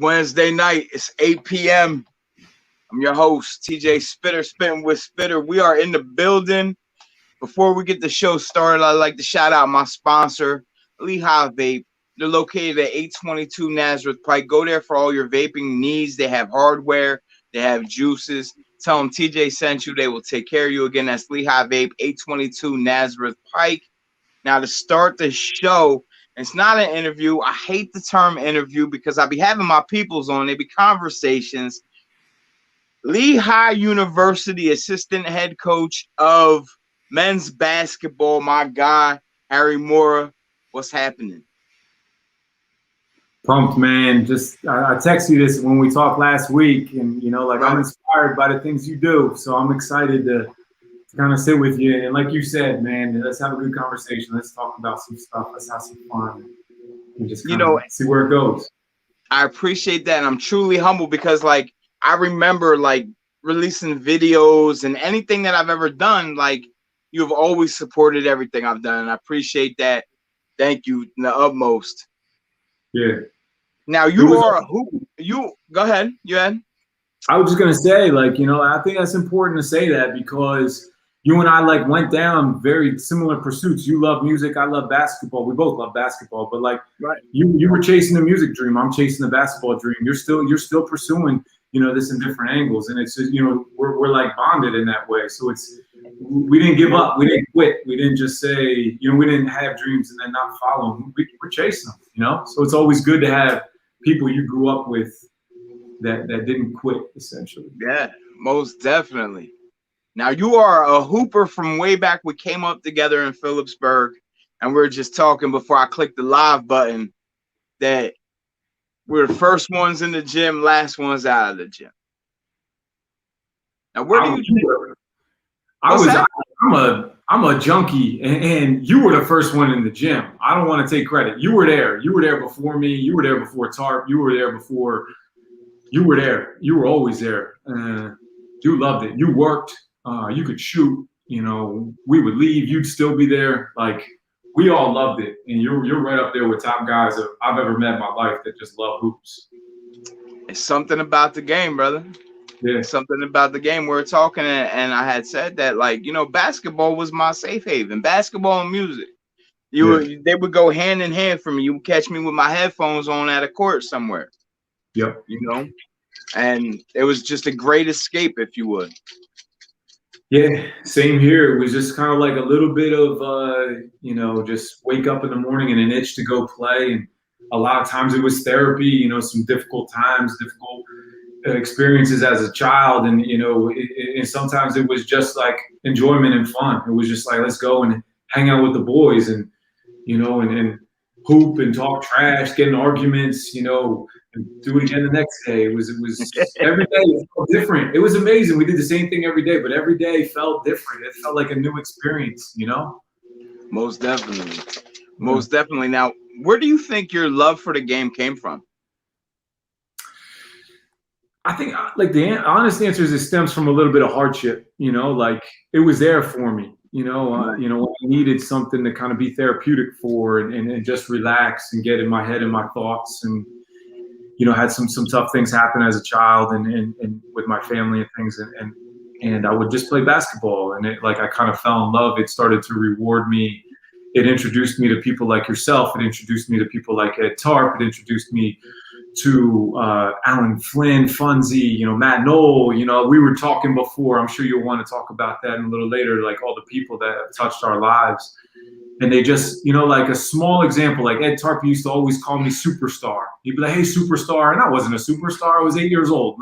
Wednesday night. It's 8 p.m. I'm your host, TJ Spitter, Spittin with Spitter. We are in the building. Before we get the show started, I'd like to shout out my sponsor, Lehigh Vape. They're located at 822 Nazareth Pike. Go there for all your vaping needs. They have hardware. They have juices. Tell them TJ sent you. They will take care of you. Again, that's Lehigh Vape, 822 Nazareth Pike. Now, to start the show, it's not an interview. I hate the term interview because I be having my peoples on. They be conversations. Lehigh University assistant head coach of men's basketball, my guy, Harry Morra. What's happening? Pumped, man. Just I texted you this when we talked last week, and I'm inspired by the things you do. So I'm excited to kind of sit with you. And like you said, man, let's have a good conversation. Let's talk about some stuff. Let's have some fun and just see where it goes. I appreciate that. And I'm truly humble because I remember releasing videos and anything that I've ever done, you've always supported everything I've done. And I appreciate that. Thank you in the utmost. Yeah. Now you are a hoop. You go ahead. You had. I was just gonna say, I think that's important to say that because you and I went down very similar pursuits. You love music, I love basketball. We both love basketball, but right. you were chasing the music dream. I'm chasing the basketball dream. You're still pursuing, this in different angles, and it's just, we're bonded in that way. So we didn't give up, we didn't quit, we didn't just say, we didn't have dreams and then not follow them. We're chasing them, So it's always good to have people you grew up with that didn't quit, essentially. Yeah, most definitely. Now, you are a hooper from way back. We came up together in Phillipsburg, and we were just talking before I clicked the live button that we're the first ones in the gym, last ones out of the gym. Now, where do you I'm a junkie, and you were the first one in the gym. I don't want to take credit. You were there. You were there before me. You were there before Tarp. You were there before. You were there. You were always there. You loved it. You worked. You could shoot. We would leave. You'd still be there. We all loved it, and you're right up there with top guys that I've ever met in my life that just love hoops. It's something about the game, brother. Yeah, something about the game. We're talking, and I had said that, basketball was my safe haven. Basketball and music, they would go hand in hand for me. You would catch me with my headphones on at a court somewhere. Yep. And it was just a great escape, if you would. Yeah, same here. It was just kind of like a little bit of, just wake up in the morning and an itch to go play. And a lot of times it was therapy, some difficult times, difficult experiences as a child. And, and sometimes it was just enjoyment and fun. It was just let's go and hang out with the boys and, and hoop and talk trash, get in arguments, and do it again the next day. It was every day it felt different. It was amazing. We did the same thing every day, but every day felt different. It felt like a new experience, Most definitely. Most definitely. Now, where do you think your love for the game came from? I think the honest answer is it stems from a little bit of hardship, it was there for me, when I needed something to kind of be therapeutic for and just relax and get in my head and my thoughts and, had some tough things happen as a child and with my family and things. And I would just play basketball and I kind of fell in love. It started to reward me. It introduced me to people like yourself. It introduced me to people like Ed Tarp. It introduced me to Alan Flynn, Funzy, Matt Knoll. We were talking before. I'm sure you'll want to talk about that a little later, all the people that have touched our lives. And they just, a small example, Ed Tarp used to always call me superstar. He'd be like, hey, superstar. And I wasn't a superstar. I was 8 years old,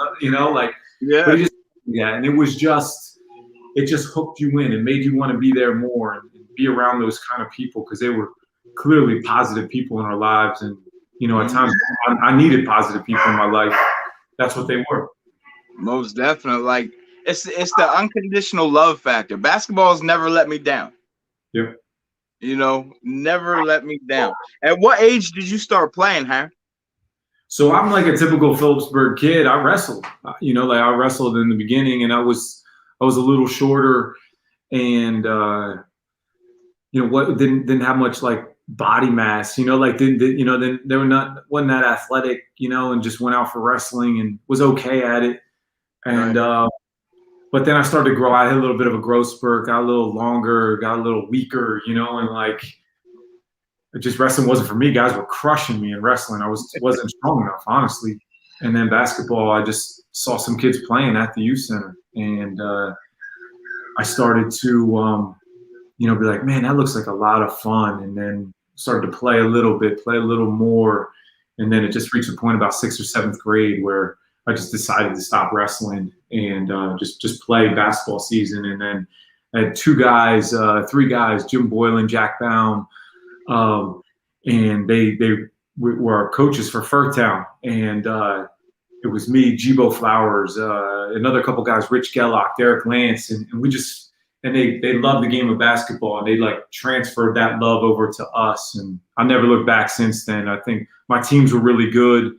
Yeah. And it just hooked you in and made you want to be there more and be around those kind of people because they were clearly positive people in our lives. And, at times I needed positive people in my life. That's what they were. Most definitely. It's the unconditional love factor. Basketball has never let me down. Yeah. Never let me down. At what age did you start playing, huh? So I'm a typical Phillipsburg kid. I wrestled, I wrestled in the beginning and I was a little shorter and, didn't have much body mass, like then they wasn't that athletic, and just went out for wrestling and was okay at it. And, but then I started to grow. I had a little bit of a growth spurt, got a little longer, got a little weaker, and like, just wrestling wasn't for me. Guys were crushing me in wrestling. I wasn't strong enough, honestly. And then basketball, I just saw some kids playing at the youth center, and I started to, be like, man, that looks like a lot of fun. And then started to play a little more, and then it just reached a point about 6th or 7th grade where I just decided to stop wrestling and just play basketball season. And then I had 3 guys, Jim Boyle and Jack Baum. And they were our coaches for Furtown, and it was me, Jibo Flowers, another couple guys, Rich Gellock, Derek Lance, and we just they loved the game of basketball, and they like transferred that love over to us, and I never looked back since then. I think my teams were really good,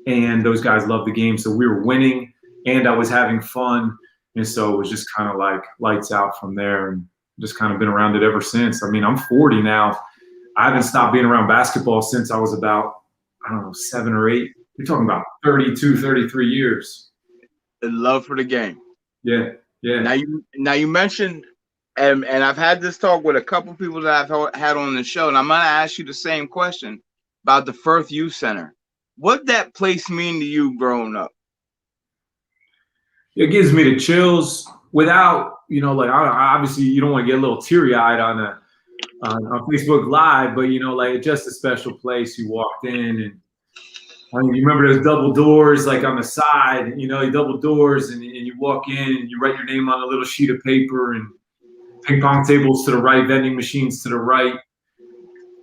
and those guys loved the game, so we were winning, and I was having fun, and so it was just kind of like lights out from there, and just kind of been around it ever since. I mean, I'm 40 now. I haven't stopped being around basketball since I was about, 7 or 8. You're talking about 32, 33 years. The love for the game. Yeah. Now you mentioned, and I've had this talk with a couple people that I've had on the show, and I'm going to ask you the same question about the Firth Youth Center. What that place mean to you growing up? It gives me the chills without, obviously you don't want to get a little teary-eyed on Facebook Live, but like just a special place. You walked in, and you remember those double doors like on the side, you double doors, and you walk in and you write your name on a little sheet of paper, and ping pong tables to the right, vending machines to the right,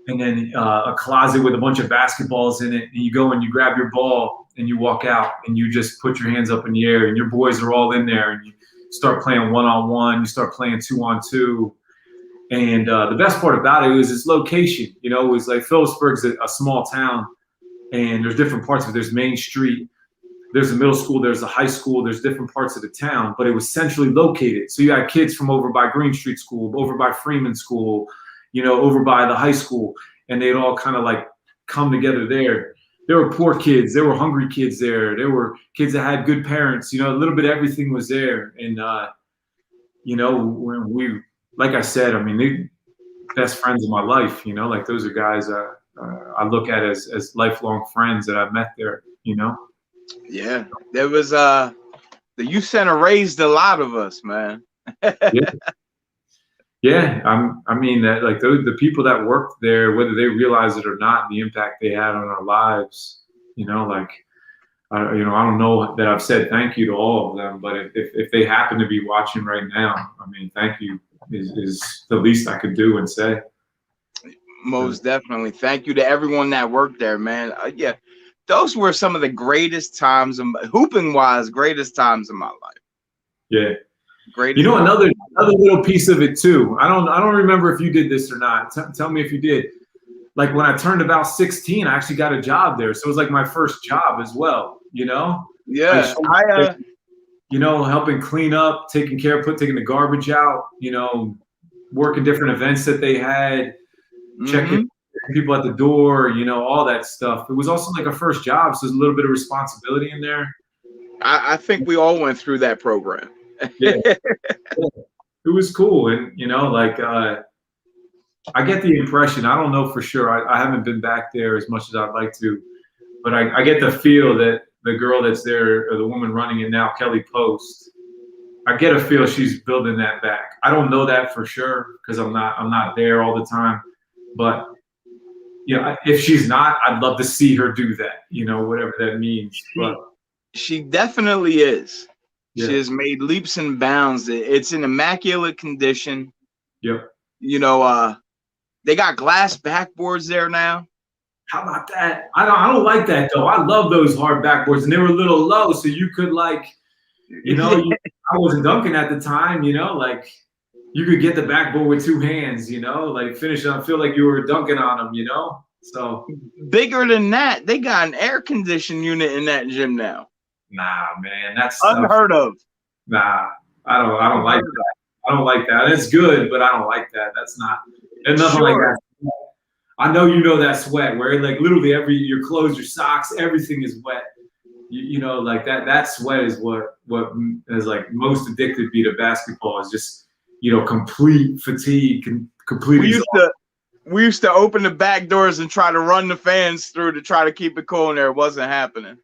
and then a closet with a bunch of basketballs in it, and you go and you grab your ball and you walk out and you just put your hands up in the air, and your boys are all in there, and you start playing 1-on-1, you start playing 2-on-2. And the best part about it was its location. It was like Phillipsburg's a small town, and there's different parts of it. There's Main Street, there's a middle school, there's a high school, there's different parts of the town, but it was centrally located. So you had kids from over by Green Street School, over by Freeman School, over by the high school, and they'd all kind of like come together there. There were poor kids, there were hungry kids there, there were kids that had good parents, a little bit of everything was there. And, when we, like I said, I mean, they best friends of my life, like those are guys I look at as lifelong friends that I've met there, Yeah, there was the youth center raised a lot of us, man. Yeah, I mean that like the people that worked there, whether they realize it or not, the impact they had on our lives, like I don't know that I've said thank you to all of them, but if they happen to be watching right now, I mean, thank you is the least I could do and say. Most definitely. Thank you to everyone that worked there, man. Yeah, those were some of the greatest times, hooping wise, greatest times of my life. Yeah. Greatest. Another little piece of it too. I don't remember if you did this or not. Tell me if you did. Like when I turned about 16, I actually got a job there. So it was like my first job as well, Yeah. Helping clean up, taking the garbage out, working different events that they had, checking people at the door, all that stuff. It was also like a first job, so there's a little bit of responsibility in there. I think we all went through that program. Yeah. It was cool. And, I get the impression, I don't know for sure, I haven't been back there as much as I'd like to, but I get the feel that the girl that's there, or the woman running it now, Kelly Post, I get a feel she's building that back. I don't know that for sure because I'm not there all the time, but if she's not, I'd love to see her do that, whatever that means. But she definitely is. Yeah. She has made leaps and bounds. It's in immaculate condition. Yep. They got glass backboards there now. How about that? I don't like that though. I love those hard backboards, and they were a little low, so you could I wasn't dunking at the time, like you could get the backboard with 2 hands, like finish on, feel like you were dunking on them, So bigger than that, they got an air conditioned unit in that gym now. Nah, man, that's unheard of. Nah, I don't like that. I don't like that. It's good, but I don't like that. That's not. There's nothing like that. I know you know that sweat where like literally your clothes, your socks, everything is wet. You know, like that sweat is what is like most addicted me to basketball is just, you know, complete fatigue, complete exhaustion. We used to open the back doors and try to run the fans through to try to keep it cool, and it wasn't happening.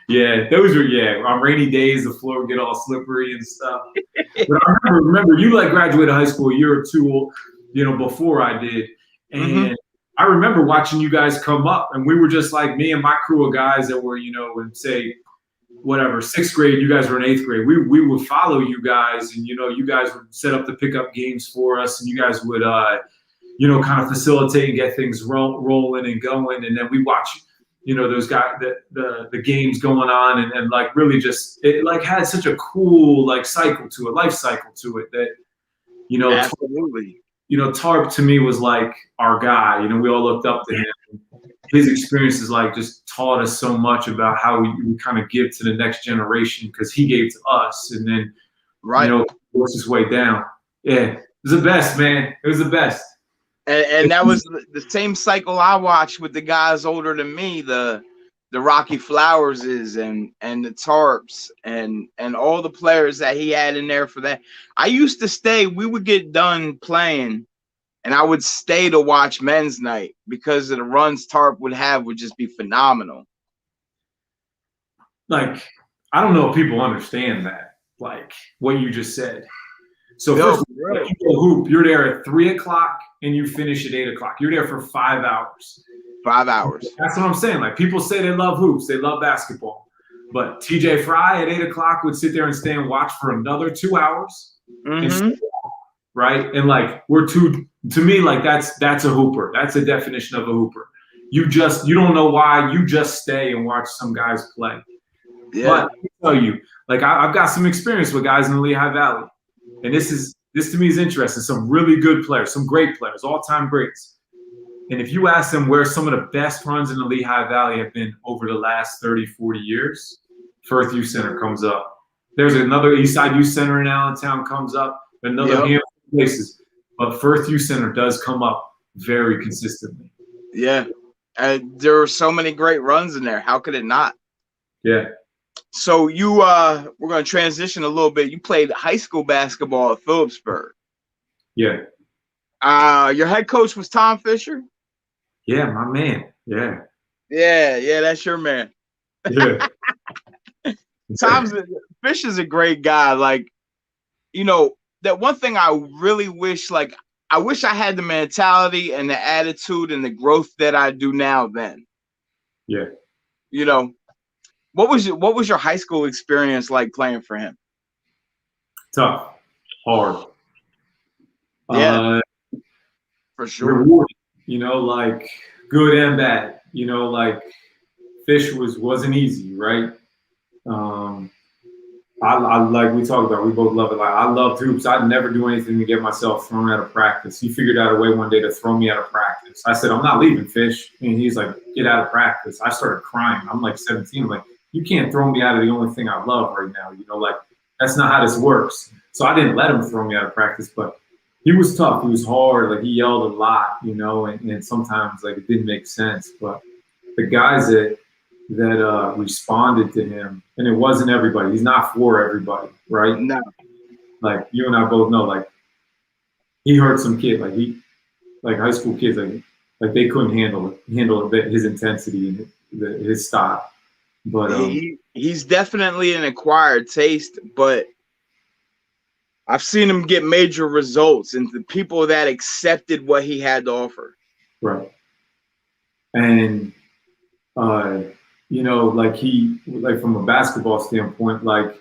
Yeah, those were on rainy days the floor would get all slippery and stuff. But I remember you like graduated high school a year or two, you know, before I did, and I remember watching you guys come up, and we were just like me and my crew of guys that were, you know, in say whatever 6th grade, you guys were in 8th grade. We would follow you guys, and you know, you guys would set up the pickup games for us, and you guys would you know, kind of facilitate and get things rolling and going, and then we watch, you know, those guys, the games going on, and like really just it like had such a cool like cycle to it, life cycle to it that, you know, absolutely. You know, Tarp to me was like our guy. You know, we all looked up to him. His experiences like just taught us so much about how we kind of give to the next generation because he gave to us, and then you know, works his way down. Yeah, it was the best, man. It was the best. And that was the same cycle I watched with the guys older than me, the Rocky Flowerses and the Tarps and all the players that he had in there for that. I used to stay, we would get done playing and I would stay to watch men's night because of the runs Tarp would have would just be phenomenal. Like, I don't know if people understand that, like what you just said. So first, right. You go hoop, you're there at 3 o'clock and you finish at 8 o'clock. You're there for 5 hours. 5 hours. That's what I'm saying. Like people say they love hoops, they love basketball. But TJ Fry at 8 o'clock would sit there and stay and watch for another 2 hours. Right? And like to me, like that's a hooper. That's a definition of a hooper. You don't know why, you just stay and watch some guys play. Yeah. But I'll tell you, like I've got some experience with guys in the Lehigh Valley. And this to me is interesting. Some really good players, some great players, all-time greats. And if you ask them where some of the best runs in the Lehigh Valley have been over the last 30, 40 years, Firth Youth Center comes up. There's another Eastside Youth Center in Allentown comes up, another handful of places. But Firth Youth Center does come up very consistently. Yeah. There are so many great runs in there. How could it not? Yeah. So we're going to transition a little bit. You played high school basketball at Phillipsburg. Yeah. Your head coach was Tom Fisher? Yeah, my man. Yeah. Yeah, that's your man. Yeah. Fisher's a great guy. Like, you know, that one thing I really wish, like, I wish I had the mentality and the attitude and the growth that I do now then. Yeah. You know, what was your high school experience like playing for him? Tough, hard. Yeah, for sure. Rewarding, you know, like good and bad. You know, like Fish wasn't easy, right? I like we talked about, we both love it. Like I loved hoops. I'd never do anything to get myself thrown out of practice. He figured out a way one day to throw me out of practice. I said, I'm not leaving, Fish. And he's like, get out of practice. I started crying. I'm like 17. I'm like, you can't throw me out of the only thing I love right now. You know, like that's not how this works. So I didn't let him throw me out of practice, but he was tough. He was hard. Like he yelled a lot, you know, and sometimes like it didn't make sense. But the guys that responded to him, and it wasn't everybody. He's not for everybody, right? No. Like you and I both know, like he hurt some kid, like high school kids, like they couldn't handle his intensity and his style. But he's definitely an acquired taste, but I've seen him get major results and the people that accepted what he had to offer. Right. And you know, like from a basketball standpoint, like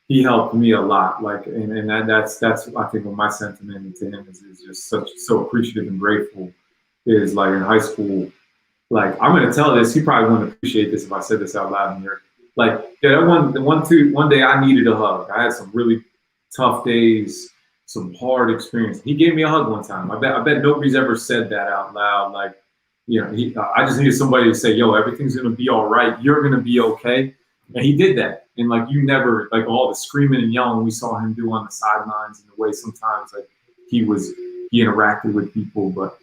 he helped me a lot. Like, and that's I think what my sentiment to him is just so appreciative and grateful. Is like in high school, like I'm gonna tell this. He probably wouldn't appreciate this if I said this out loud in here. Like, yeah, one day I needed a hug. I had some really tough days, some hard experience. He gave me a hug one time. I bet nobody's ever said that out loud. Like, you know, I just needed somebody to say, yo, everything's going to be all right. You're going to be okay. And he did that. And like, you never, like all the screaming and yelling we saw him do on the sidelines and the way sometimes like he interacted with people. But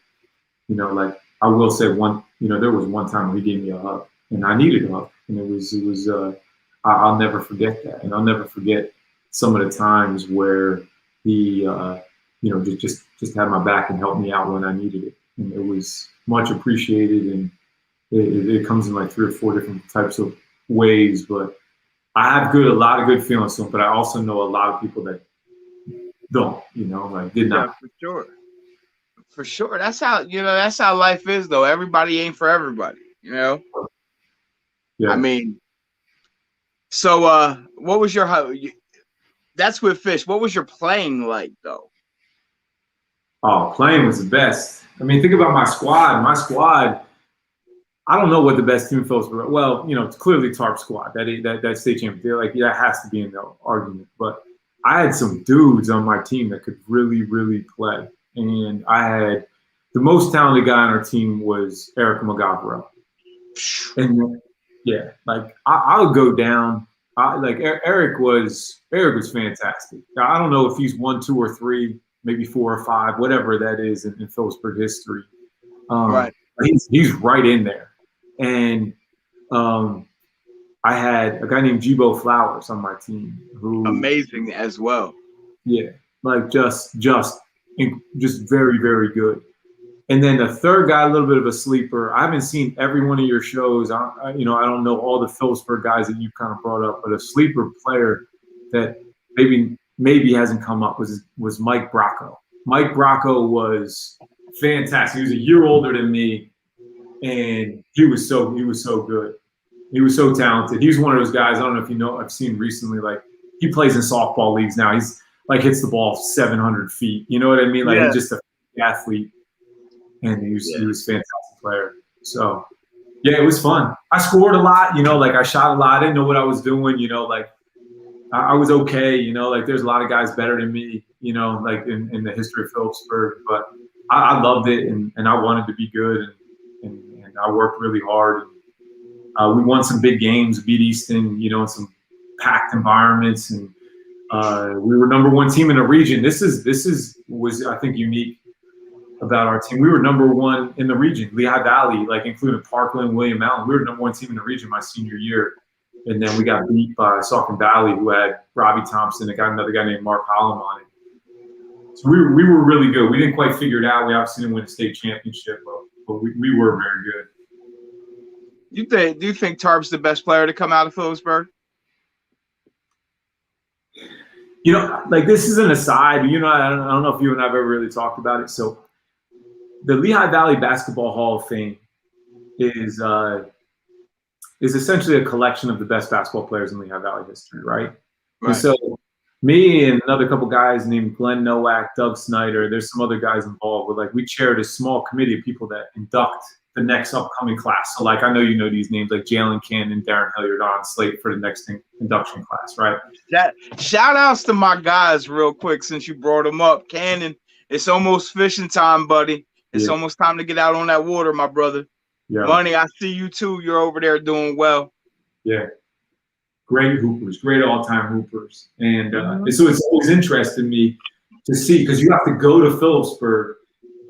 like I will say there was one time he gave me a hug, and I needed a hug, and I'll never forget that, and I'll never forget some of the times where he, just had my back and helped me out when I needed it, and it was much appreciated, and it comes in like 3 or 4 different types of ways, but I have a lot of good feelings to him, but I also know a lot of people that don't, like did not. Yeah, for sure. That's how life is, though. Everybody ain't for everybody, Yeah. I mean, so what was that's with Fish. What was your playing like, though? Oh, playing was the best. I mean, think about my squad. I don't know what the best team feels for. Well, it's clearly Tarp squad. That state champion. Like, that has to be in the argument. But I had some dudes on my team that could really, really play. And I had the most talented guy on our team was Eric McGavero. And yeah, like I would go down. Eric was fantastic. I don't know if he's 1, 2, or 3, maybe 4 or 5, whatever that is in Phillipsburg history. Right. He's right in there. And I had a guy named Jibo Flowers on my team who amazing as well. Yeah, like just very, very good. And then the third guy, a little bit of a sleeper. I haven't seen every one of your shows. I don't know all the Phillipsburg guys that you kind of brought up, but a sleeper player that maybe hasn't come up was Mike Bracco. Mike Bracco was fantastic. He was a year older than me, and he was so good. He was so talented. He's one of those guys. I don't know if you know. I've seen recently. Like, he plays in softball leagues now. He's like hits the ball 700 feet. You know what I mean? Like, he's just an athlete, and he was a fantastic player. So yeah, it was fun. I scored a lot. Like I shot a lot. I didn't know what I was doing. Like I was okay. Like there's a lot of guys better than me. Like in the history of Phillipsburg, but I loved it, and I wanted to be good, and I worked really hard. We won some big games, beat Easton, in some packed environments, and we were number 1 team in the region. This was I think unique about our team. We were number 1 in the region, Lehigh Valley, like including Parkland, William Allen. We were number 1 team in the region my senior year, and then we got beat by Saucon Valley, who had Robbie Thompson, another guy named Mark Holland on it. So we were really good. We didn't quite figure it out. We obviously didn't win a state championship, but we were very good. Do you think Tarp's the best player to come out of Phillipsburg? Like, this is an aside. I don't know if you and I have ever really talked about it. So the Lehigh Valley Basketball Hall of Fame is essentially a collection of the best basketball players in Lehigh Valley history, right? And so me and another couple guys named Glenn Nowak, Doug Snyder, there's some other guys involved. We chaired a small committee of people that induct the next upcoming class. So, like, I know these names, like Jalen Cannon, Darren Hilliard, on slate for the next induction class, right? Shout outs to my guys real quick, since you brought them up. Cannon, it's almost fishing time, buddy. It's almost time to get out on that water, my brother. Yeah. Money, I see you too. You're over there doing well. Yeah. Great hoopers, great all-time hoopers. And so it's always interesting me to see, because you have to go to Phillipsburg,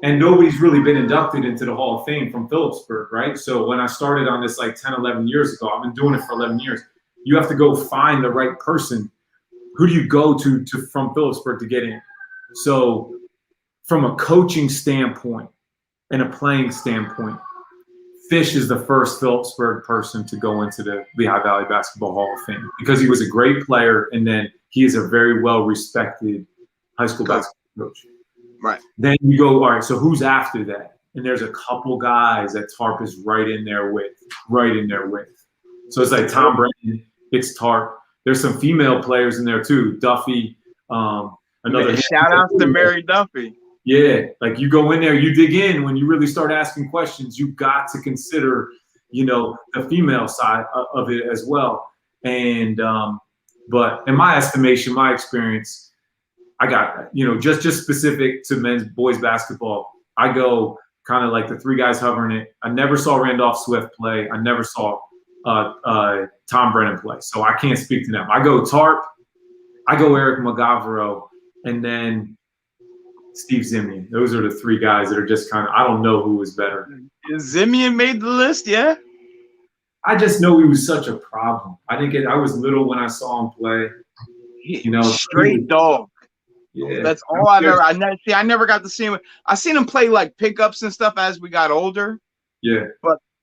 and nobody's really been inducted into the Hall of Fame from Phillipsburg, right? So when I started on this like 10, 11 years ago, I've been doing it for 11 years. You have to go find the right person. Who do you go to from Phillipsburg to get in? So from a coaching standpoint and a playing standpoint, Fish is the first Phillipsburg person to go into the Lehigh Valley Basketball Hall of Fame, because he was a great player, and then he is a very well-respected high school basketball coach. Right. Then you go, all right, so who's after that? And there's a couple guys that Tarp is right in there with. So it's like Tom Brennan, it's Tarp. There's some female players in there too. Duffy, another. Shout out to Mary Duffy. Yeah, like you go in there, you dig in. When you really start asking questions, you got to consider, the female side of it as well. And but in my estimation, my experience, I got, just specific to boys basketball, I go kind of like the 3 guys hovering it. I never saw Randolph Swift play. I never saw Tom Brennan play. So I can't speak to them. I go Tarp, I go Eric McGavero, and then Steve Zimian. Those are the three guys that are just kind of, I don't know who was better. Zimian made the list, yeah? I just know he was such a problem. I was little when I saw him play. Straight dog. Yeah. That's all I've ever. I never got to see him. I seen him play like pickups and stuff as we got older. Yeah.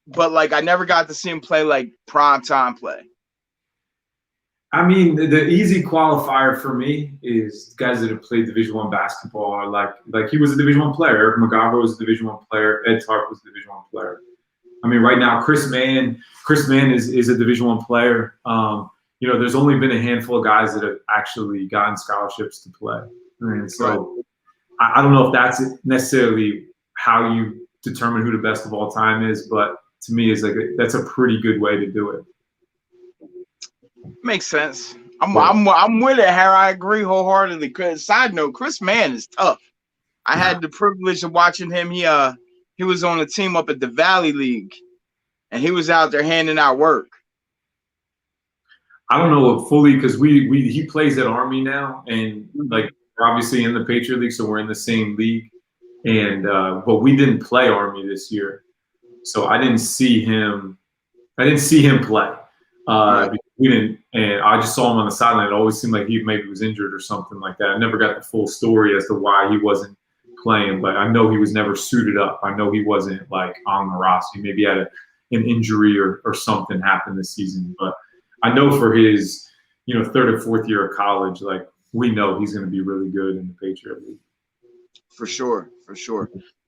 But like I never got to see him play like prime time play. I mean, the easy qualifier for me is guys that have played Division I basketball are like he was a Division I player. Eric McGarver was a Division I player. Ed Tarp was a Division I player. I mean, right now, Chris Mann is a Division I player. There's only been a handful of guys that have actually gotten scholarships to play. And so I don't know if that's necessarily how you determine who the best of all time is, but to me, that's a pretty good way to do it. Makes sense. I'm with it, Harry. I agree wholeheartedly. Side note, Chris Mann is tough. I had the privilege of watching him. He was on a team up at the Valley League, and he was out there handing out work. I don't know fully because he plays at Army now, and like we're obviously in the Patriot League, so we're in the same league. And but we didn't play Army this year, so I didn't see him. Play. We didn't, and I just saw him on the sideline. It always seemed like he maybe was injured or something like that. I never got the full story as to why he wasn't playing, but I know he was never suited up. I know he wasn't like on the roster. He maybe had an injury or something happened this season, but I know for his, third or fourth year of college, like we know he's going to be really good in the Patriot League. For sure.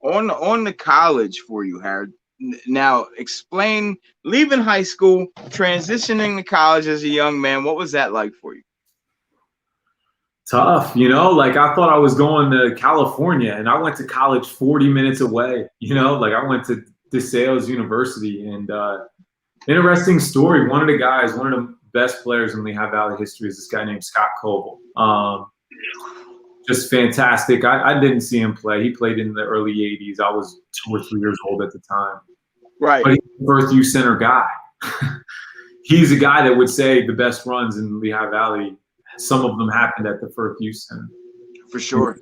On the college for you, Harold. Now, explain leaving high school, transitioning to college as a young man. What was that like for you? Tough, like I thought I was going to California, and I went to college 40 minutes away. Like I went to DeSales University, and interesting story. One of the best players in Lehigh Valley history is this guy named Scott Coble. Just fantastic. I didn't see him play. He played in the early 80s. I was 2 or 3 years old at the time. Right. But he's the first youth center guy. He's a guy that would say the best runs in Lehigh Valley, some of them happened at the first youth center. For sure.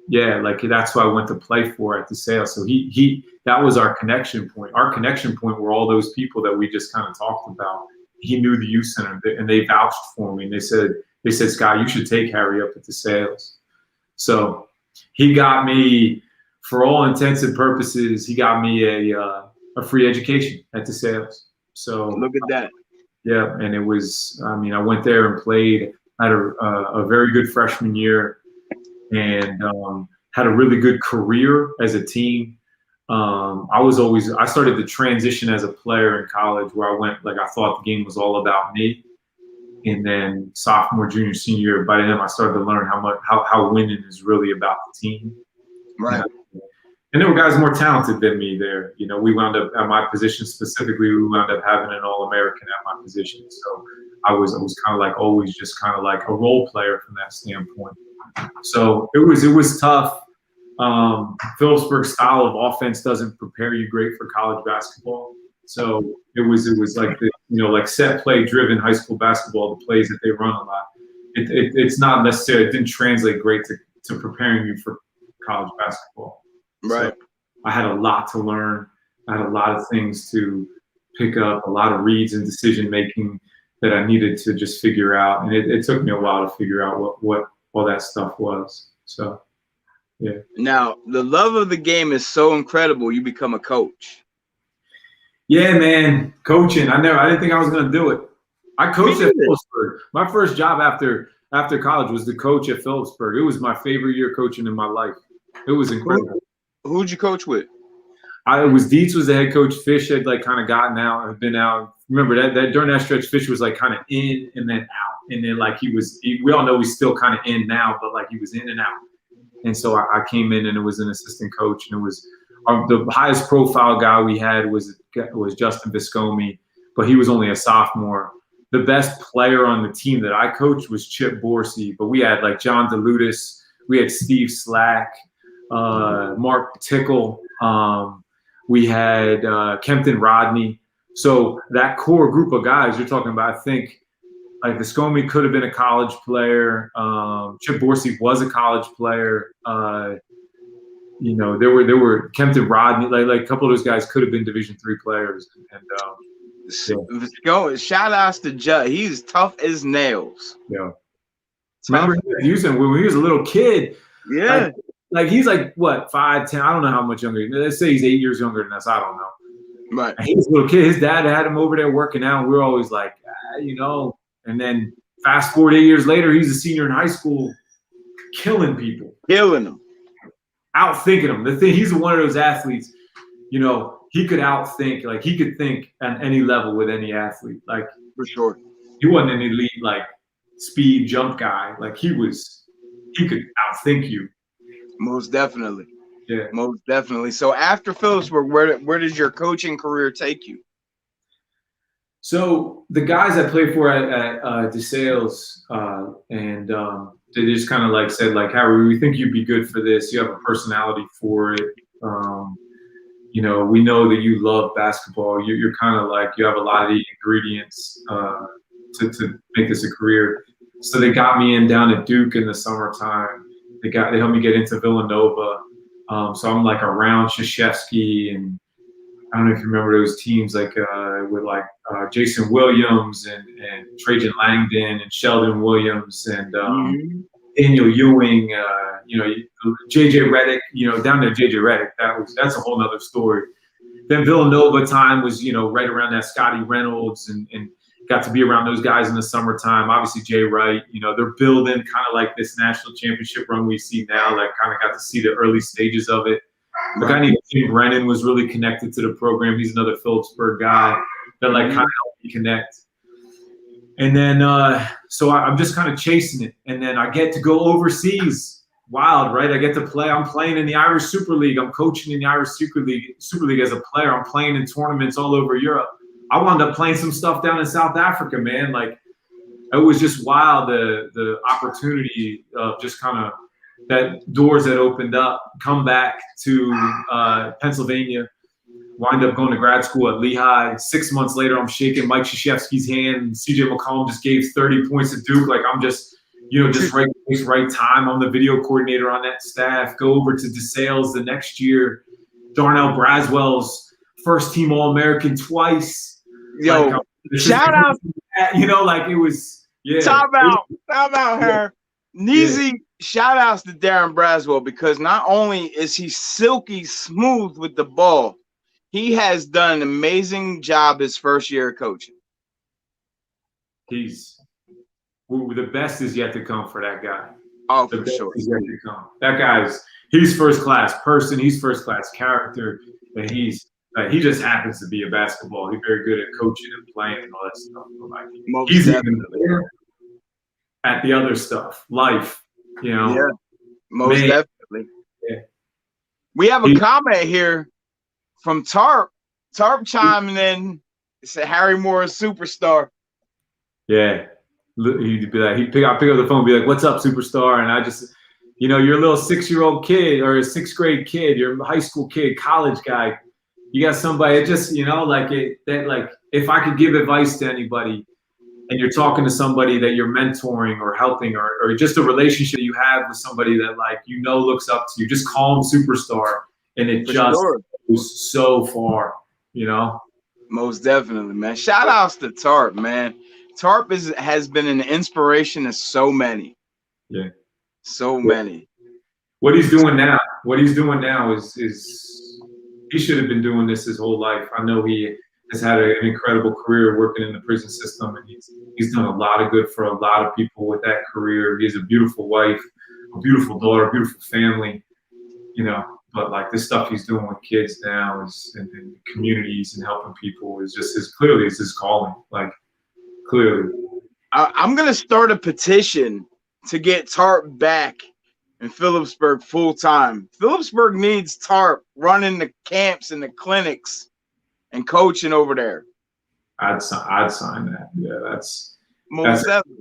Yeah, like that's who I went to play for at the sale. So that was our connection point. Our connection point were all those people that we just kind of talked about. He knew the youth center, and they vouched for me. And they said, Scott, you should take Harry up at the sales. So he got me, for all intents and purposes, he got me a free education at the sales. So look at that. Yeah, and it was. I mean, I went there and played. Had a very good freshman year, and had a really good career as a team. I started to transition as a player in college, where I went like I thought the game was all about me. And then sophomore, junior, senior year, by then I started to learn how winning is really about the team. Right. And there were guys more talented than me there. We wound up at my position specifically. We wound up having an All-American at my position. So I was kind of like always just kind of like a role player from that standpoint. So it was tough. Phillipsburg style of offense doesn't prepare you great for college basketball. So it was like like set play driven high school basketball, the plays that they run a lot. It's not necessarily, it didn't translate great to preparing you for college basketball. Right. So I had a lot to learn. I had a lot of things to pick up, a lot of reads and decision making that I needed to just figure out. And it took me a while to figure out what all that stuff was. So, yeah. Now, the love of the game is so incredible, you become a coach. Yeah, man, coaching. I didn't think I was going to do it. I coached at Phillipsburg. My first job after college was to coach at Phillipsburg. It was my favorite year coaching in my life. It was incredible. Who'd you coach with? Dietz was the head coach. Fish had like kind of had been out. Remember that during that stretch, Fish was like kind of in and then out. And then like we all know he's still kind of in now, but like he was in and out. And so I came in and it was an assistant coach, and it was the highest profile guy we had was Justin Viscomi, but he was only a sophomore. The best player on the team that I coached was Chip Borsey, but we had like John DeLutis, we had Steve Slack, Mark Tickle, we had Kempton Rodney. So that core group of guys you're talking about, I think like Viscomi could have been a college player. Chip Borsey was a college player. you know, there were Kempton Rodney, like a couple of those guys could have been Division III players. And Let's go. Shout outs to Judd. He's tough as nails. yeah. Remember Houston when he was a little kid? Yeah. Like he's like what, 5, 10? I don't know how much younger. Let's say he's 8 years younger than us. I don't know. Right. He was a little kid. His dad had him over there working out. And we were always like, you know. And then fast forward 8 years later, he's a senior in high school, killing people, killing them, outthinking them. The thing, he's one of those athletes. You know, he could outthink. Like he could think at any level with any athlete. Like for sure, he wasn't an elite like speed jump guy. Like he could outthink you. Most definitely. Yeah. Most definitely. So after Phillipsburg, where did your coaching career take you? So the guys I played for at DeSales, and they just kind of like said, like, Harry, we think you'd be good for this. You have a personality for it. You know, we know that you love basketball. You're kind of like, you have a lot of the ingredients to make this a career. So they got me in down at Duke in the summertime. They helped me get into Villanova. So I'm like around Krzyzewski, and I don't know if you remember those teams like with like Jason Williams and Trajan Langdon and Sheldon Williams and Daniel Ewing, you know, JJ Redick, you know, down there JJ Redick. That's a whole nother story. Then Villanova time was, you know, right around that Scotty Reynolds and got to be around those guys in the summertime. Obviously Jay Wright, you know, they're building kind of like this national championship run we see now, like kind of got to see the early stages of it. The guy named Tim Brennan was really connected to the program. He's another Phillipsburg guy that like kind of helped me connect. And then, so I'm just kind of chasing it. And then I get to go overseas. Wild, right? I get to play. I'm playing in the Irish Super League. I'm coaching in the Irish Super League as a player. I'm playing in tournaments all over Europe. I wound up playing some stuff down in South Africa, man. Like, it was just wild, the opportunity of just kind of that doors that opened up, come back to Pennsylvania, wind up going to grad school at Lehigh. 6 months later, I'm shaking Mike Krzyzewski's hand. CJ McCollum just gave 30 points at Duke. Like, I'm just, you know, just right place, right time. I'm the video coordinator on that staff. Go over to DeSales the next year. Darnell Braswell's first team All-American twice. Yo, like, shout out. You know, like it was, yeah. Talk about her. Neezy, shout outs to Darren Braswell, because not only is he silky smooth with the ball, he has done an amazing job his first year of coaching. The best is yet to come for that guy. Oh, for sure. Is yet to come. That he's first class person. He's first class character, and he just happens to be a basketball. He's very good at coaching and playing and all that stuff. Like, he's even there at the other stuff, life, you know. Yeah, most definitely. Yeah. We have a comment here from Tarp. Tarp chiming in. It said Harry Morra superstar. Yeah. He'd be like, he'd pick up the phone and be like, "What's up, superstar?" And I just, you know, you're a little 6-year-old kid or a 6th grade kid, you're a high school kid, college guy. You got somebody, just, you know, like if I could give advice to anybody and you're talking to somebody that you're mentoring or helping or just a relationship you have with somebody that, like, you know, looks up to you, just call them superstar, and it goes so far, you know? Most definitely, man. Shout outs to Tarp, man. Tarp has been an inspiration to so many. Yeah. So many. What he's doing now is he should have been doing this his whole life. I know he has had an incredible career working in the prison system, and he's done a lot of good for a lot of people with that career. He has a beautiful wife, a beautiful daughter, a beautiful family, you know. But like this stuff he's doing with kids now and communities and helping people is just clearly his calling. Like, clearly. I'm gonna start a petition to get Tarp back in Phillipsburg full time. Phillipsburg needs Tarp running the camps and the clinics and coaching over there. I'd sign that. Yeah, that's definitely.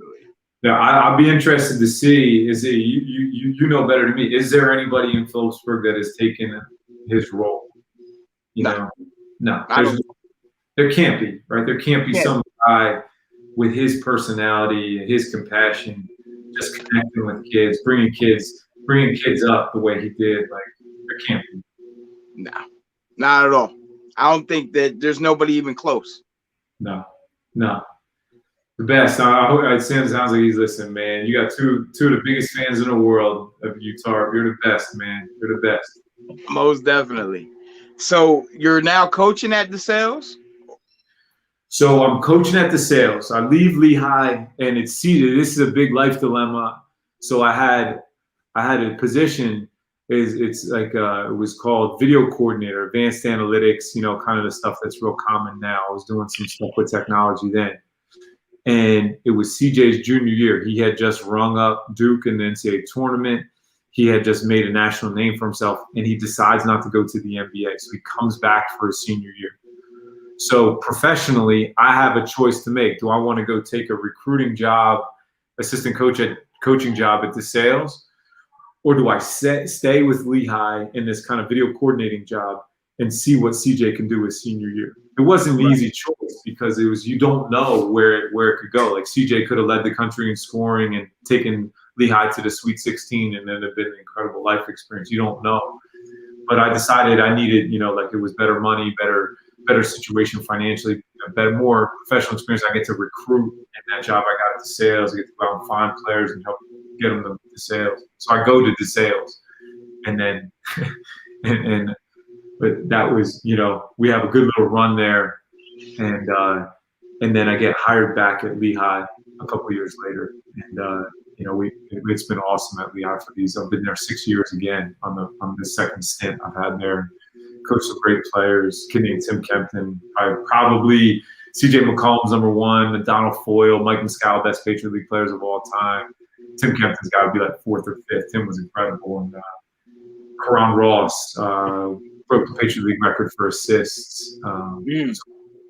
Yeah, I'd be interested to see. Is it you know better than me? Is there anybody in Phillipsburg that has taken his role? No. There can't be, right? There can't be some guy with his personality, his compassion, just connecting with kids, bringing kids up the way he did. Like, There can't be. No, not at all. I don't think that there's nobody even close. No. The best. It sounds like he's listening, man. You got two of the biggest fans in the world of Utah. You're the best, man. You're the best. Most definitely. So you're now coaching at DeSales? So I'm coaching at DeSales. I leave Lehigh, and it's seated. This is a big life dilemma. So I had a position. It's like it was called video coordinator, advanced analytics. Kind of the stuff that's real common now. I was doing some stuff with technology then, and it was CJ's junior year. He had just rung up Duke in the NCAA tournament. He had just made a national name for himself, and he decides not to go to the NBA. So he comes back for his senior year. So professionally, I have a choice to make. Do I want to go take a recruiting job, assistant coaching job at DeSales, or do I stay with Lehigh in this kind of video coordinating job and see what CJ can do his senior year? It wasn't an easy choice because you don't know where it could go. Like CJ could have led the country in scoring and taken Lehigh to the Sweet 16, and then it'd been an incredible life experience. You don't know. But I decided I needed, it was better money, better situation financially, more professional experience. I get to recruit, and that job I got at DeSales. I get to go out and find players and help get them to DeSales. So I go to DeSales, and then, but that was, we have a good little run there, and then I get hired back at Lehigh a couple of years later, and it's been awesome at Lehigh for these. I've been there 6 years again on the second stint I've had there. Coached some great players, kid named Tim Kempton, probably CJ McCollum's number one, Donald Foyle, Mike Muscala, best Patriot League players of all time. Tim Kempton's got to be like fourth or fifth. Tim was incredible. And Karan Ross broke the Patriot League record for assists.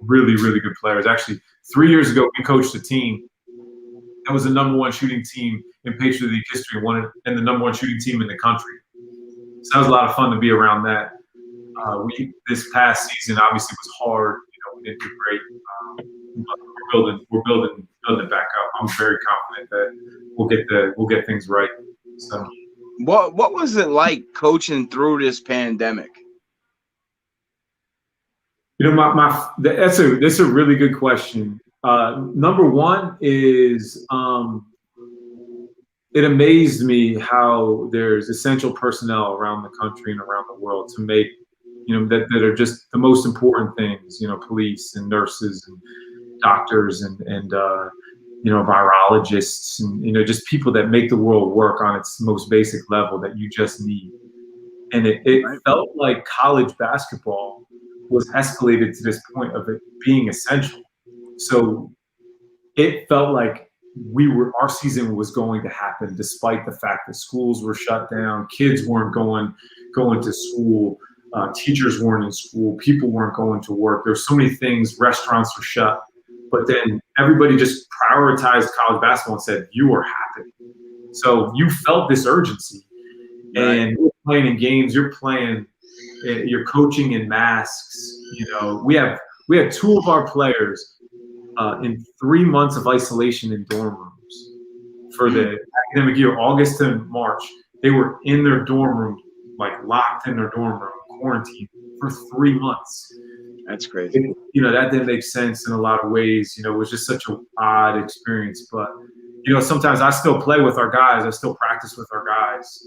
Really, really good players. Actually, 3 years ago, we coached a team that was the number one shooting team in Patriot League history, and the number one shooting team in the country. So that was a lot of fun to be around that. This past season obviously was hard. We didn't do great. But we're building it back up. I'm very confident that we'll get things right. So, what was it like coaching through this pandemic? That's a really good question. Number one is it amazed me how there's essential personnel around the country and around the world to make, that are just the most important things, police and nurses and doctors and virologists and, just people that make the world work on its most basic level that you just need. And it felt like college basketball was escalated to this point of it being essential. So it felt like our season was going to happen despite the fact that schools were shut down, kids weren't going to school, teachers weren't in school, people weren't going to work. There's so many things, restaurants were shut, but then everybody just prioritized college basketball and said, you are happening. So you felt this urgency, and you're playing in games, you're coaching in masks. We had two of our players in 3 months of isolation in dorm rooms for the academic year, August to March. They were in their dorm room, like locked in their dorm room, quarantined for 3 months. That's crazy. That didn't make sense in a lot of ways. It was just such an odd experience. But, sometimes I still play with our guys. I still practice with our guys.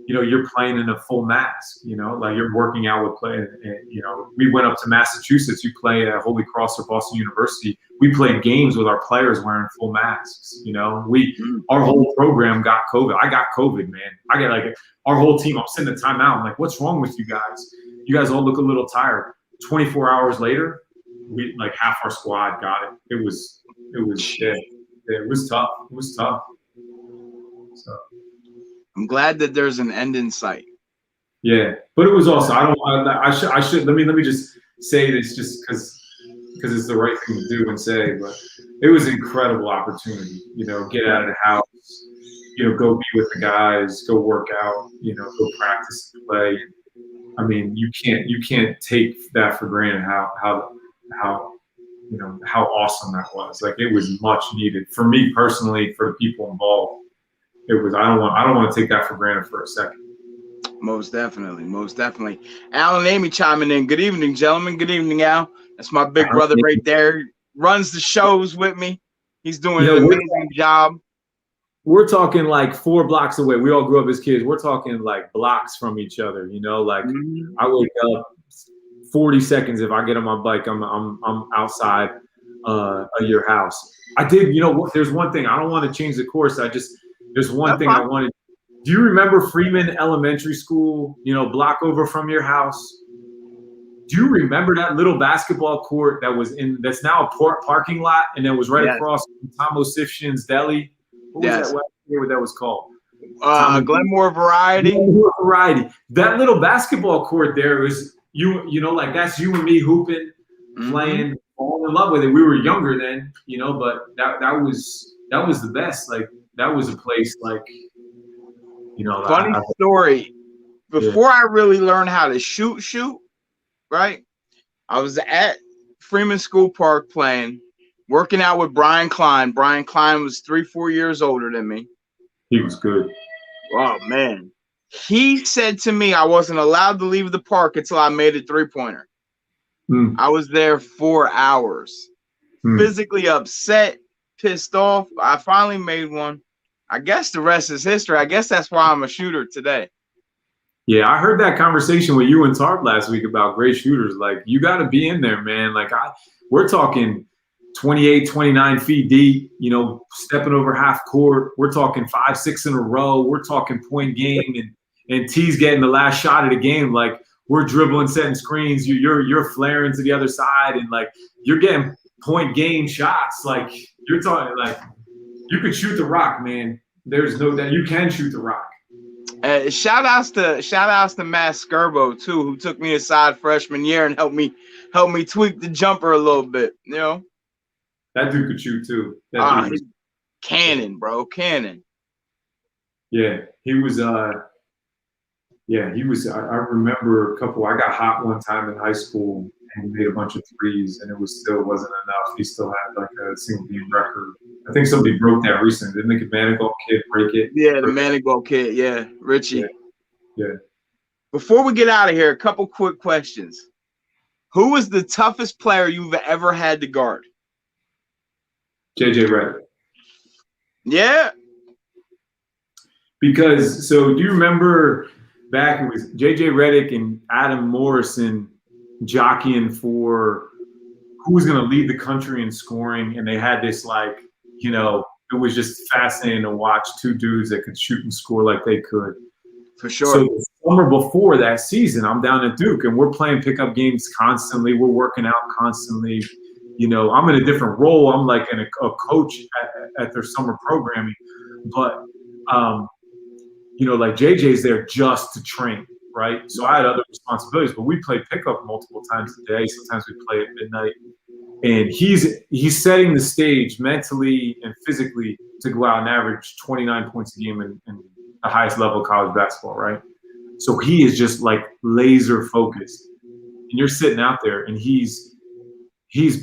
You're playing in a full mask, like you're working out with play. We went up to Massachusetts. You play at Holy Cross or Boston University. We played games with our players wearing full masks. Our whole program got COVID. I got COVID, man. I got our whole team. I'm sitting in timeout. I'm like, what's wrong with you guys? You guys all look a little tired. 24 hours later, half our squad got it. It was shit. It was tough. It was tough. So. I'm glad that there's an end in sight. Yeah, but it was also I should let me just say this just because it's the right thing to do and say, but it was an incredible opportunity. Get out of the house, go be with the guys, go work out, go practice and play. I mean, you can't take that for granted. How awesome that was. It was much needed for me personally, for the people involved. It was. I don't want to take that for granted for a second. Most definitely, most definitely. Al and Amy chiming in. Good evening, gentlemen. Good evening, Al. That's my big brother right there. Runs the shows with me. He's doing an amazing job. We're talking like 4 blocks away. We all grew up as kids. We're talking like blocks from each other. Like I wake up 40 seconds if I get on my bike. I'm outside of your house. I did. There's one thing. I don't want to change the course. There's one thing I wanted. Do you remember Freeman Elementary School? Block over from your house. Do you remember that little basketball court that's now a parking lot, and that was right across from Tom Osifshin's Deli? What was that? What that was called? Glenmore Variety. Glenmore Variety. That little basketball court there was like that's you and me hooping, playing, falling in love with it. We were younger then, but that was the best. Like that was a place like. Funny story. Before I really learned how to shoot, right? I was at Freeman School Park playing, working out with Brian Klein. Brian Klein was 3-4 years older than me. He was good. Oh, man. He said to me I wasn't allowed to leave the park until I made a 3-pointer. I was there 4 hours. Physically upset, pissed off. I finally made one. I guess the rest is history. I guess that's why I'm a shooter today. Yeah, I heard that conversation with you and Tarp last week about great shooters. Like, you got to be in there, man. Like, we're talking 28, 29 feet deep, stepping over half court. We're talking 5, 6 in a row. We're talking point game, and T's getting the last shot of the game. Like, we're dribbling, setting screens. You're flaring to the other side, and like you're getting point game shots. Like, you're talking like you could shoot the rock, man. There's no doubt you can shoot the rock. Shout outs to Matt Skirbo too, who took me aside freshman year and helped me tweak the jumper a little bit. That dude could shoot too. Cannon, bro, cannon. Yeah, he was. He was. I remember I got hot one time in high school and he made a bunch of threes, and it wasn't enough. He still had like a single game record. I think somebody broke that recently. Didn't the Manigault kid break it? Yeah, the Manigault kid. Yeah, Richie. Yeah. Before we get out of here, a couple quick questions. Who was the toughest player you've ever had to guard? JJ Redick. Yeah. Because do you remember back it was JJ Redick and Adam Morrison jockeying for who was going to lead the country in scoring, and they had this like, it was just fascinating to watch two dudes that could shoot and score like they could. For sure. So the summer before that season, I'm down at Duke, and we're playing pickup games constantly. We're working out constantly. I'm in a different role. I'm like a coach at their summer programming, but like JJ's there just to train, right? So I had other responsibilities, but we played pickup multiple times a day. Sometimes we play at midnight. And he's setting the stage mentally and physically to go out and average 29 points a game in the highest level of college basketball, right? So he is just like laser focused. And you're sitting out there and he's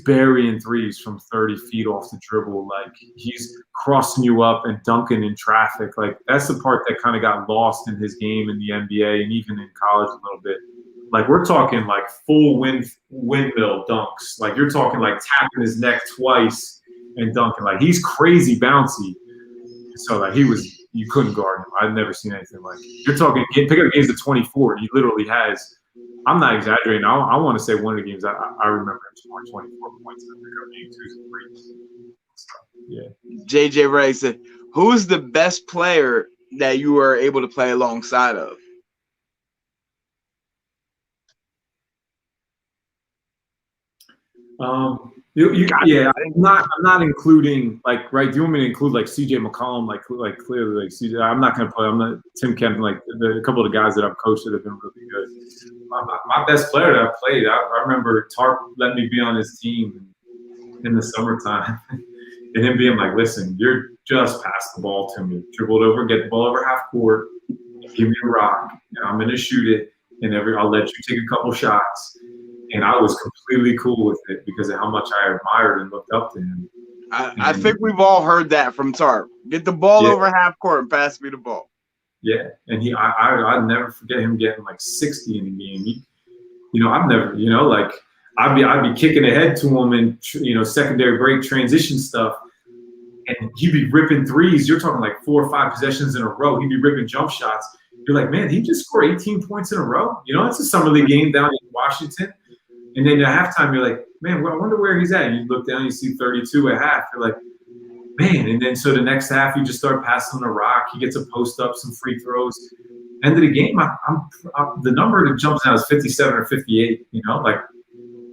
burying threes from 30 feet off the dribble. Like he's crossing you up and dunking in traffic. Like that's the part that kind of got lost in his game in the NBA and even in college a little bit. Like we're talking like full windmill dunks. Like you're talking like tapping his neck twice and dunking. Like he's crazy bouncy. So like you couldn't guard him. I've never seen anything like it. You're talking pickup games at 24. He literally has. I'm not exaggerating. I want to say one of the games I remember him scoring 24 points in the pickup game, 2s and 3s. So, yeah. JJ Ray said, "Who's the best player that you were able to play alongside of?" I'm not including like right. Do you want me to include like CJ McCollum? Like clearly like CJ. I'm not going to play. I'm not Tim Kemp. Like a couple of the guys that I've coached that have been really good. My best player that I played. I remember Tarp letting me be on his team in the summertime, and him being like, "Listen, you're just pass the ball to me. Dribble it over, get the ball over half court, give me a rock, and I'm going to shoot it, and I'll let you take a couple shots." And I was completely cool with it because of how much I admired and looked up to him. I think we've all heard that from Tarp. Get the ball over half court and pass me the ball. Yeah, and I'd never forget him getting like 60 in a game. I've never, like I'd be kicking ahead to him in secondary break transition stuff, and he'd be ripping threes. You're talking like 4 or 5 possessions in a row. He'd be ripping jump shots. You're like, man, he just scored 18 points in a row. It's a summer league game down in Washington, and then at halftime you're like, man, I wonder where he's at. And you look down, you see 32 at half. You're like, man, and then so the next half you just start passing the rock. He gets a post up, some free throws. End of the game, the number that jumps out is 57 or 58.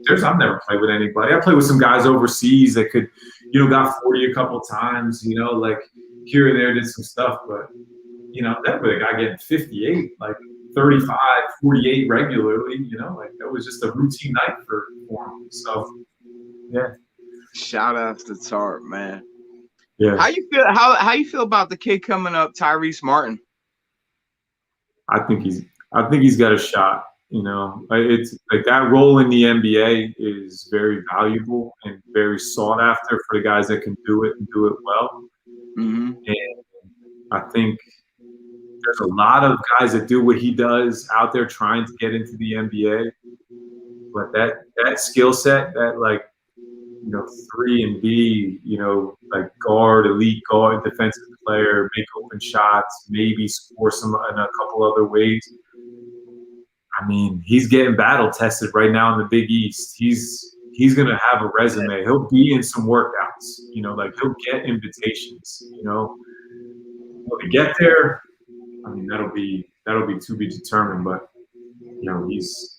I've never played with anybody. I played with some guys overseas that could, got 40 a couple times. Like here and there did some stuff, but that was a guy getting 58, like 35, 48 regularly. That was just a routine night for him. So yeah. Shout out to Tart, man. Yeah. How you feel? How you feel about the kid coming up, Tyrese Martin? I think he's got a shot. It's like that role in the NBA is very valuable and very sought after for the guys that can do it and do it well. Mm-hmm. And I think there's a lot of guys that do what he does out there trying to get into the NBA, but that skill set, that 3 and D, like guard, elite guard, defensive player, make open shots, maybe score some in a couple other ways. I mean, he's getting battle tested right now in the Big East. He's gonna have a resume. He'll be in some workouts. He'll get invitations. Will he get there? I mean, that'll be to be determined. But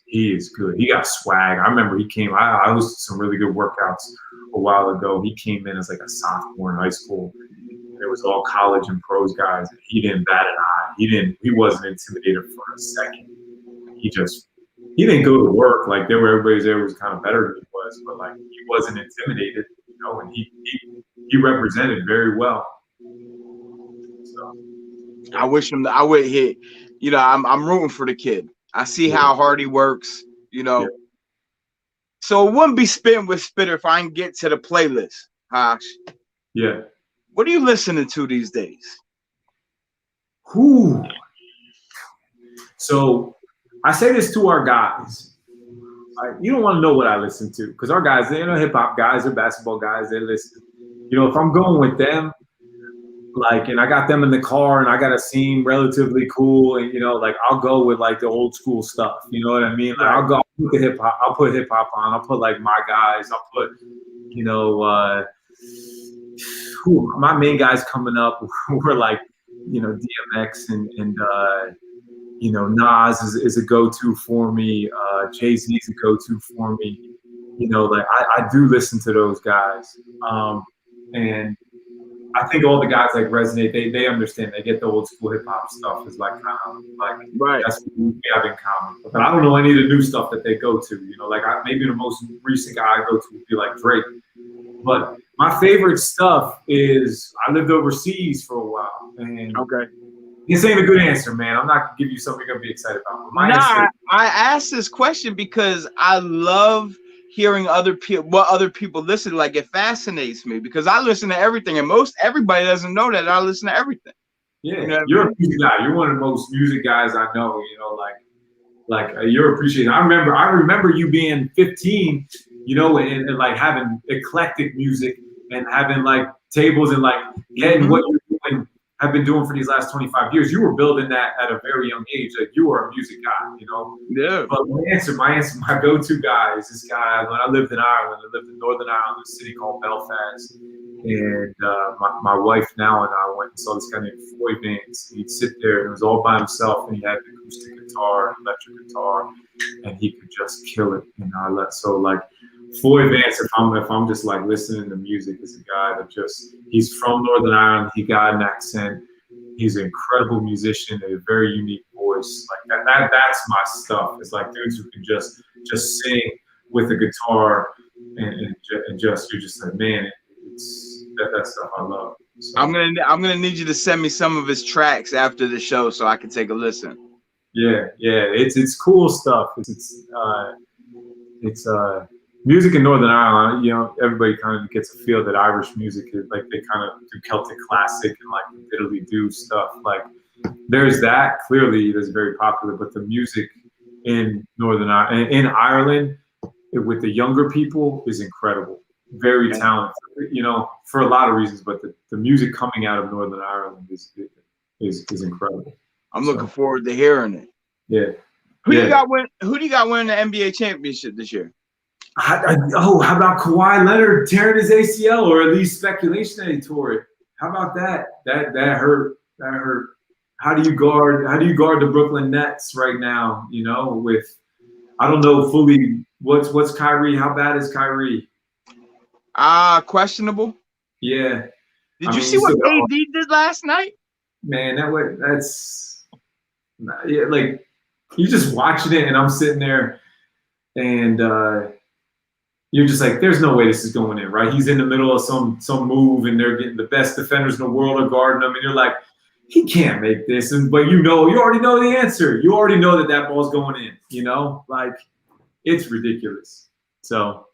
he is good. He got swag. I remember he came. I listened to some really good workouts a while ago. He came in as like a sophomore in high school. There was all college and pros guys. And he didn't bat an eye. He wasn't intimidated for a second. He didn't go to work like everybody there was kind of better than he was, but like he wasn't intimidated, and he represented very well. So I wish him. I would hit. I'm rooting for the kid. I see how hard he works. Yeah. So it wouldn't be Spittin' with Spitter if I can get to the playlist, Hosh. Yeah. What are you listening to these days? Whew. So I say this to our guys. You don't want to know what I listen to because our guys, they're hip hop guys, they're basketball guys, they listen. If I'm going with them, and I got them in the car and I got to seem relatively cool and, I'll go with the old school stuff. You know what I mean? I'll put hip hop on. I'll put my guys. I'll put, my main guys coming up were DMX and Nas is a go-to for me. Jay-Z is a go-to for me. I do listen to those guys. And I think all the guys resonate. They understand. They get the old school hip hop stuff is kind of right. That's what we have in common. But I don't know any of the new stuff that they go to. Maybe the most recent guy I go to would be Drake. But my favorite stuff is I lived overseas for a while. And okay. This ain't a good answer, man. I'm not gonna give you something you're gonna be excited about. I asked this question because I love hearing what other people listen to. It fascinates me because I listen to everything, and everybody doesn't know that I listen to everything. Yeah, you're a music guy. You're one of the most music guys I know. You're appreciated. I remember you being 15, and having eclectic music and having tables and getting what you're doing. Have been doing for these last 25 years. You were building that at a very young age. You were a music guy, Yeah. But my go-to guy is this guy. When I lived in Ireland, I lived in Northern Ireland, a city called Belfast. And my wife now and I went and saw this guy named Floyd Vance. He'd sit there and it was all by himself, and he had an acoustic guitar, electric guitar, and he could just kill it. Floyd Vance, if I'm just listening to music, is a guy that he's from Northern Ireland. He got an accent. He's an incredible musician, a very unique voice. That's my stuff. It's dudes who can just sing with a guitar and you're just man, it's that stuff I love. So, I'm gonna need you to send me some of his tracks after the show so I can take a listen. Yeah, it's cool stuff. It's music in Northern Ireland, everybody kind of gets a feel that Irish music is they kind of do Celtic classic and diddly do stuff. there's that. Clearly, that's very popular. But the music in in Ireland with the younger people is incredible. Very talented, you know, for a lot of reasons. But the music coming out of Northern Ireland is incredible. I'm looking forward to hearing it. Yeah. Who do you got winning the NBA championship this year? How about Kawhi Leonard tearing his ACL, or at least speculation that he tore it? How about that? That hurt. That hurt. How do you guard the Brooklyn Nets right now? You know, with I don't know fully what's Kyrie. How bad is Kyrie? Questionable. Yeah. Did you see what AD did last night? Man, that's like you just watching it, and I'm sitting there, and you're just like, there's no way this is going in, right? He's in the middle of some move, and they're getting the best defenders in the world are guarding him, and you're like, he can't make this. But you already know the answer. You already know that ball's going in. You know, like it's ridiculous. So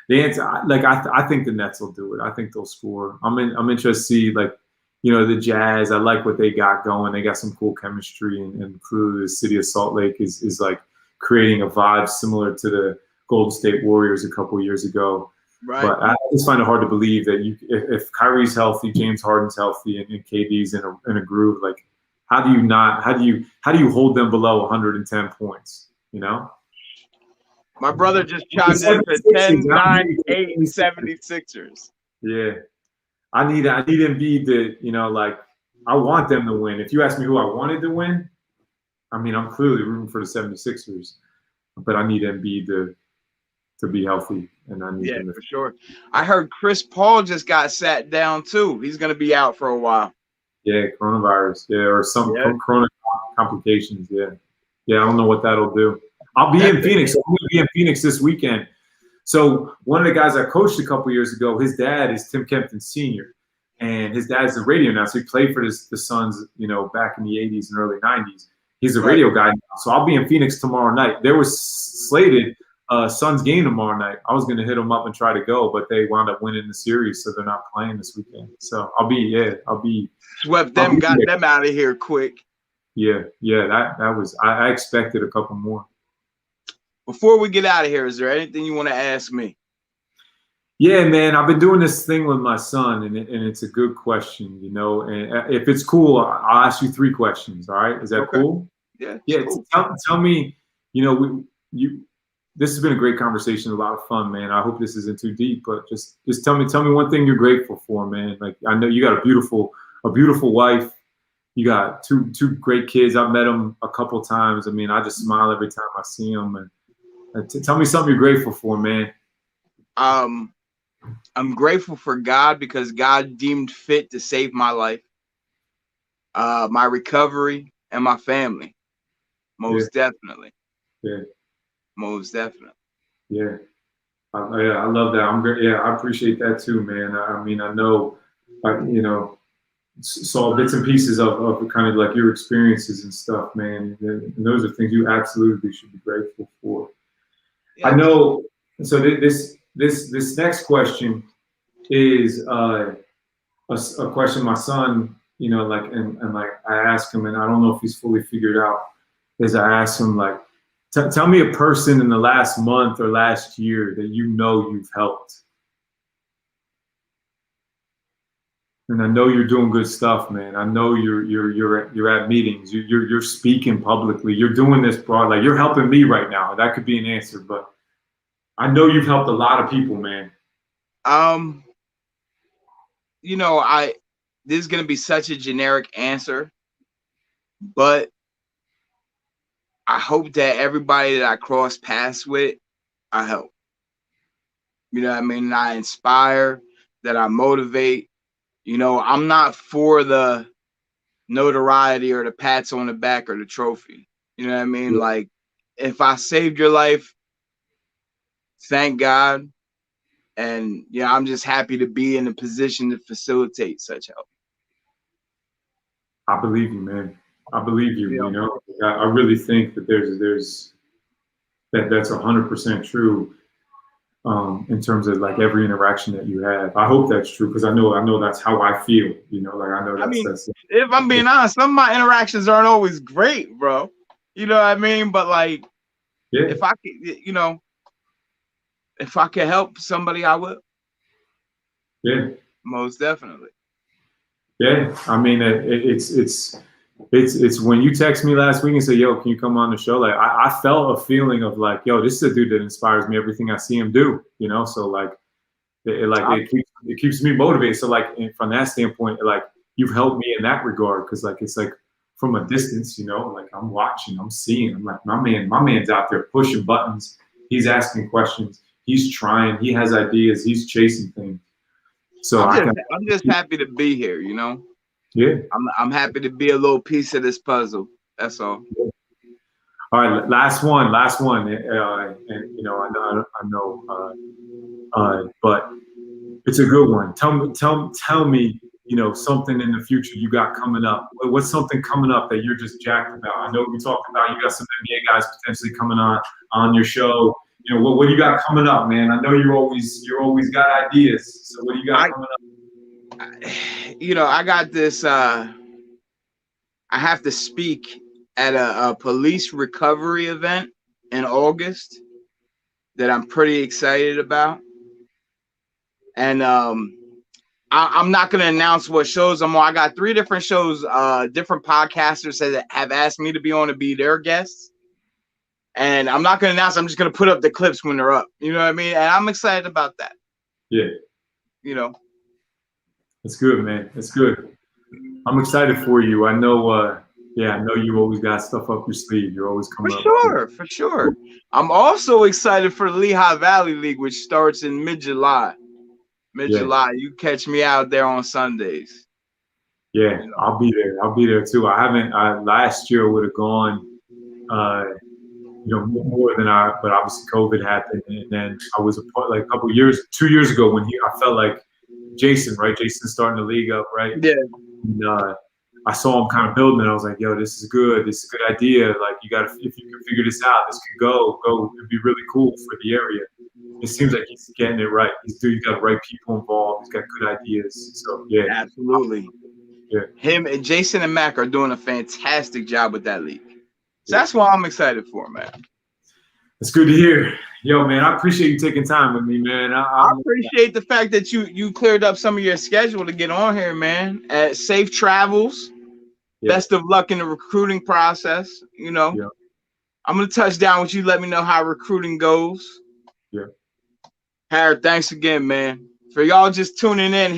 the answer, like I think the Nets will do it. I think they'll score. I'm interested to see, like, you know, the Jazz. I like what they got going. They got some cool chemistry, and clearly the city of Salt Lake is like creating a vibe similar to the Golden State Warriors a couple years ago. Right. But I just find it hard to believe that if Kyrie's healthy, James Harden's healthy, and KD's in a groove, like how do you hold them below 110 points? You know. My brother just chimed in for 10, 9, 8, 76ers. Yeah. I need Embiid to, you know, like I want them to win. If you ask me who I wanted to win, I mean, I'm clearly rooting for the 76ers, but I need Embiid to be healthy, and I need him to. For sure. I heard Chris Paul just got sat down too. He's going to be out for a while. Yeah, coronavirus. Yeah, or some corona complications. Yeah. I don't know what that'll do. I'll be in Phoenix. I'm going to be in Phoenix this weekend. So one of the guys I coached a couple years ago, his dad is Tim Kempton Sr., and his dad's the radio now. So he played for the Suns, you know, back in the 80s and early 90s. He's a radio guy now. So I'll be in Phoenix tomorrow night. There was slated Suns game tomorrow night. I was going to hit them up and try to go, but they wound up winning the series, so they're not playing this weekend. So I'll be swept them, got them out of here quick. Yeah. That was I expected a couple more. Before we get out of here, is there anything you want to ask me? Yeah, man, I've been doing this thing with my son, and it's a good question, you know. And if it's cool, I'll ask you 3 questions. All right, is that cool? Yeah. Cool. Tell me, you know, this has been a great conversation, a lot of fun, man. I hope this isn't too deep, but just tell me one thing you're grateful for, man. Like, I know you got a beautiful wife. You got two great kids. I've met them a couple times. I mean, I just smile every time I see them. And tell me something you're grateful for, man. I'm grateful for God because God deemed fit to save my life, my recovery, and my family. Most definitely. Yeah. Most definitely. Yeah. I love that. I'm great. Yeah, I appreciate that too, man. I mean, I know, you know, saw bits and pieces of kind of like your experiences and stuff, man. And those are things you absolutely should be grateful for. Yeah. I know. So this next question is a question my son, you know, like, and like I asked him, and I don't know if he's fully figured out, is I asked him, like, tell me a person in the last month or last year that you know you've helped. And I know you're doing good stuff, man. I know you're at meetings. You're speaking publicly. You're doing this broad. Like, you're helping me right now. That could be an answer, but I know you've helped a lot of people, man. You know, this is gonna be such a generic answer, but I hope that everybody that I cross paths with, I help. You know what I mean? I inspire, that I motivate. You know, I'm not for the notoriety or the pats on the back or the trophy. You know what I mean? Yeah. Like, if I saved your life, thank God. And yeah, I'm just happy to be in a position to facilitate such help. I believe you, man. I believe you. Yeah. You know, I really think that that's 100% true. in terms of like every interaction that you have. I hope that's true because I know that's how I feel. You know, like I know that's if I'm being honest, some of my interactions aren't always great, bro. You know what I mean? But like, if I could, you know, if I could help somebody, I will. Yeah, most definitely. Yeah, I mean, it's when you text me last week and say, "Yo, can you come on the show?" Like, I felt a feeling of like, "Yo, this is a dude that inspires me. Everything I see him do, you know." So like, it keeps me motivated. So like, from that standpoint, like you've helped me in that regard because like it's like from a distance, you know, like I'm watching, I'm seeing, I'm like, my man's out there pushing buttons. He's asking questions. He's trying. He has ideas. He's chasing things. So I'm just happy to be here, you know. Yeah, I'm happy to be a little piece of this puzzle. That's all. All right, last one, and you know, I know, but it's a good one. Tell me, you know, something in the future you got coming up. What's something coming up that you're just jacked about? I know we talked about you got some NBA guys potentially coming on your show. You know, what do you got coming up, man? I know you're always got ideas. So what do you got coming up? You know, I got this. I have to speak at a police recovery event in August that I'm pretty excited about, and I'm not going to announce what shows I'm on. I got 3 different shows, different podcasters that have asked me to be on to be their guests. And I'm not going to announce. I'm just going to put up the clips when they're up. You know what I mean? And I'm excited about that. Yeah. You know. That's good, man. That's good. I'm excited for you. I know, I know you always got stuff up your sleeve. You're always coming up. For sure. I'm also excited for the Lehigh Valley League, which starts in mid-July. You catch me out there on Sundays. Yeah, you know? I'll be there too. Last year would have gone, you know, more than but obviously COVID happened. And then I was a part, like 2 years ago when I felt like Jason starting the league up, right? Yeah. And, I saw him kind of building it. I was like, yo, this is good. This is a good idea. Like, if you can figure this out, this could go. It'd be really cool for the area. It seems like he's getting it right. He's got the right people involved. He's got good ideas. So, yeah. Absolutely. Yeah. Him and Jason and Mac are doing a fantastic job with that league. So that's what I'm excited for, man. It's good to hear. Yo, man, I appreciate you taking time with me, man. I appreciate the fact that you cleared up some of your schedule to get on here, man. Safe travels. Yeah. Best of luck in the recruiting process. You know, yeah. I'm going to touch down with you. Let me know how recruiting goes. Yeah. Harry, thanks again, man. For y'all just tuning in,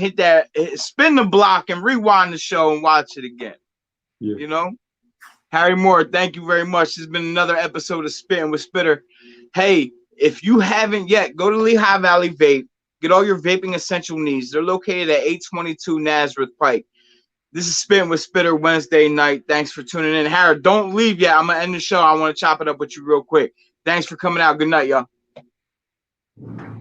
spin the block and rewind the show and watch it again. Yeah. You know? Harry Morra, thank you very much. This has been another episode of Spittin with Spitter. Hey, if you haven't yet, go to Lehigh Valley Vape. Get all your vaping essential needs. They're located at 822 Nazareth Pike. This is Spittin with Spitter Wednesday night. Thanks for tuning in. Harry, don't leave yet. I'm going to end the show. I want to chop it up with you real quick. Thanks for coming out. Good night, y'all.